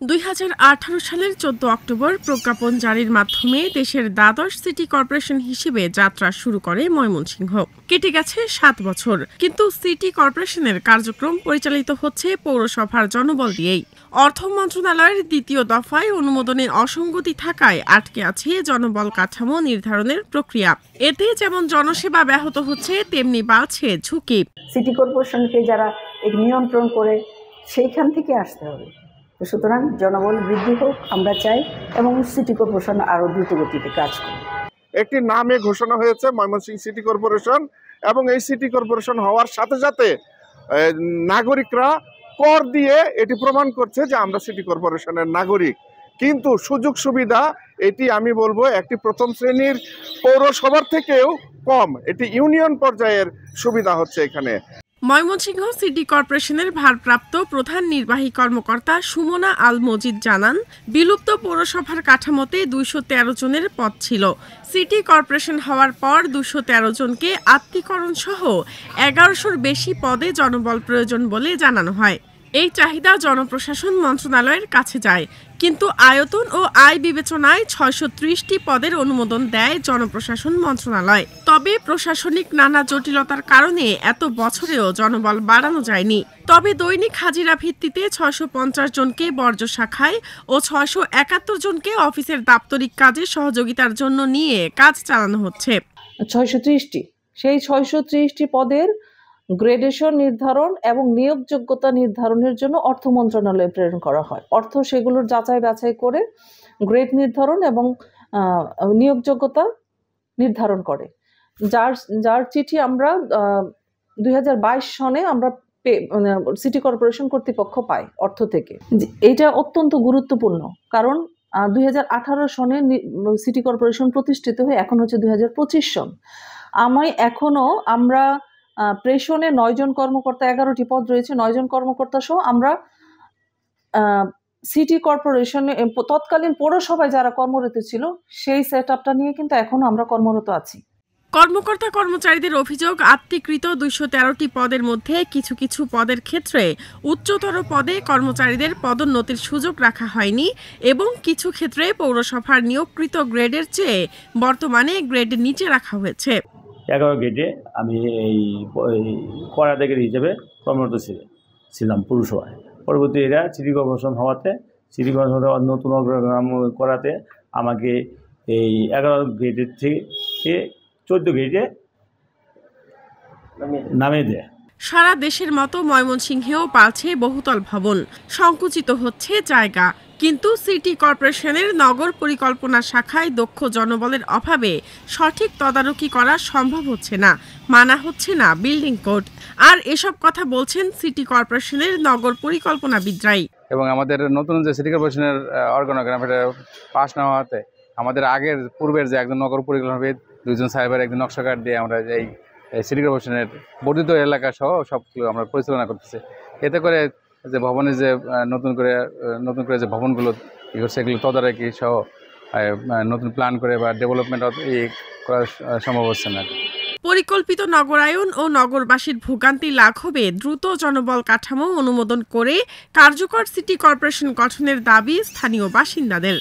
2018 সালের 14 অক্টোবর প্রজ্ঞাপন জারির মাধ্যমে দেশের দ্বাদশ সিটি কর্পোরেশন হিসেবে যাত্রা শুরু করে ময়মনসিংহ। কেটে গেছে 7 বছর, কিন্তু সিটি কর্পোরেশনের কার্যক্রম পরিচালিত হচ্ছে পৌরসভার জনবল দিয়েই। অর্থ মন্ত্রণালয়ের দ্বিতীয় দফায় অনুমোদনে অসঙ্গতি থাকায় আটকে আছে জনবল কাঠামো নির্ধারণের প্রক্রিয়া। এতে যেমন জনসেবা ব্যাহত হচ্ছে, তেমনি বাড়ছে ঝুঁকি। সিটি কর্পোরেশনকে যারা নিয়ন্ত্রণ করে সেইখান থেকে আসতে হবে। সুতরাং জনবল বৃদ্ধি হোক আমরা চাই, এবং সিটি কর্পোরেশন আরো দ্রুত গতিতে কাজ করে। একটি নামে ঘোষণা হয়েছে ময়মনসিংহ সিটি কর্পোরেশন, এবং এই সিটি কর্পোরেশন হওয়ার সাথে সাথে নাগরিকরা কর দিয়ে এটি প্রমাণ করছে যে আমরা সিটি কর্পোরেশনের নাগরিক। কিন্তু সুযোগ সুবিধা এটি আমি বলবো একটি প্রথম শ্রেণীর পৌরসভার থেকেও কম, এটি ইউনিয়ন পর্যায়ের সুবিধা হচ্ছে এখানে। ময়মনসিংহ সিটি কর্পোরেশনের ভারপ্রাপ্ত প্রধান নির্বাহী কর্মকর্তা সুমনা আল মজিদ জানান, বিলুপ্ত পৌরসভার কাঠামোতে 213 জনের পদ ছিল। সিটি কর্পোরেশন হওয়ার পর 213 জনকে আত্মীকরণ সহ 1100-র বেশি পদে জনবল প্রয়োজন বলে জানানো হয়। এই চাহিদা জনপ্রশাসন মন্ত্রণালয়ের কাছে যায়, কিন্তু আয়তন ও আয় বিবেচনায় 630টি পদের অনুমোদন দেয় জনপ্রশাসন মন্ত্রণালয়। তবে প্রশাসনিক নানা জটিলতার কারণে এত বছরেও জনবল বাড়ানো যায়নি। তবে দৈনিক হাজিরা ভিত্তিতে 650 জনকে বর্জ্য শাখায় ও 671 জনকে অফিসের দাপ্তরিক কাজে সহযোগিতার জন্য নিয়ে কাজ চালানো হচ্ছে। 630টি, সেই 630টি পদের গ্রেডেশন নির্ধারণ এবং নিয়োগযোগ্যতা নির্ধারণের জন্য অর্থ মন্ত্রণালয়ে প্রেরণ করা হয়। অর্থ সেগুলোর যাচাই বাছাই করে গ্রেড নির্ধারণ এবং নিয়োগযোগ্যতা নির্ধারণ করে, যার চিঠি আমরা 2022 সনে আমরা সিটি কর্পোরেশন কর্তৃপক্ষ পাই অর্থ থেকে। এইটা অত্যন্ত গুরুত্বপূর্ণ, কারণ 2018 সনে সিটি কর্পোরেশন প্রতিষ্ঠিত হয়ে এখন হচ্ছে 2025 সন। আমরা প্রেষণে 9 জন কর্মকর্তা, 11টি পদ রয়েছে, 9 জন কর্মকর্তা সহ আমরা সিটি কর্পোরেশনে তৎকালীন পৌরসভায় যারা কর্মরত ছিল সেই সেটআপটা নিয়ে কিন্তু এখনো আমরা কর্মরত আছি। কর্মকর্তা কর্মচারীদের অভিযোগ, আত্মীকৃত 213টি পদের মধ্যে কিছু কিছু পদের ক্ষেত্রে উচ্চতর পদে কর্মচারীদের পদোন্নতির সুযোগ রাখা হয়নি, এবং কিছু ক্ষেত্রে পৌরসভার নিয়োগকৃত গ্রেডের চেয়ে বর্তমানে গ্রেড নিচে রাখা হয়েছে। 11 গ্রেডে আমি এই করাতেকের হিসেবে কর্মরত ছিলাম পৌরসভায়। পরবর্তী এরা সিটি কর্পোরেশন হওয়াতে সিটি কর্পোরেশন নতুন অগ্রগাম করাতে আমাকে এই 11 গ্রেডের থেকে 14 গ্রেডে নামিয়ে দেয়। সারা দেশের মতো ময়মনসিংহেও পাচ্ছে বহুতল ভবন, সংকুচিত হচ্ছে জায়গা। কিন্তু সিটি কর্পোরেশনের নগর পরিকল্পনা শাখায় দক্ষ জনবলের অভাবে সঠিক তদারকি করা সম্ভব হচ্ছে না, মানা হচ্ছে না বিল্ডিং কোড। আর এসব কথা বলছেন সিটি কর্পোরেশনের নগর পরিকল্পনাবিদরাই। এবং আমাদের নতুন যে সিটি কর্পোরেশনের অর্গানোগ্রাম এটা পাস না হওয়াতে আমাদের পূর্বের যে একজন নগর পরিকল্পনাবিদ, 2 জন সাহেবের একজন নকশাকার দিয়ে আমরা এই সিটি কর্পোরেশনের বর্ধিত এলাকা সহ সবগুলো আমরা পরিচালনা করতেছি। এতে করে যে ভবনের যে নতুন করে যে ভবনগুলো সেগুলো তদারকি সহ নতুন প্ল্যান করে বা ডেভেলপমেন্ট করা সম্ভব হচ্ছে না। পরিকল্পিত নগরায়ন ও নগরবাসীর ভোগান্তি লাঘবে দ্রুত জনবল কাঠামো অনুমোদন করে কার্যকর সিটি কর্পোরেশন গঠনের দাবি স্থানীয় বাসিন্দাদের।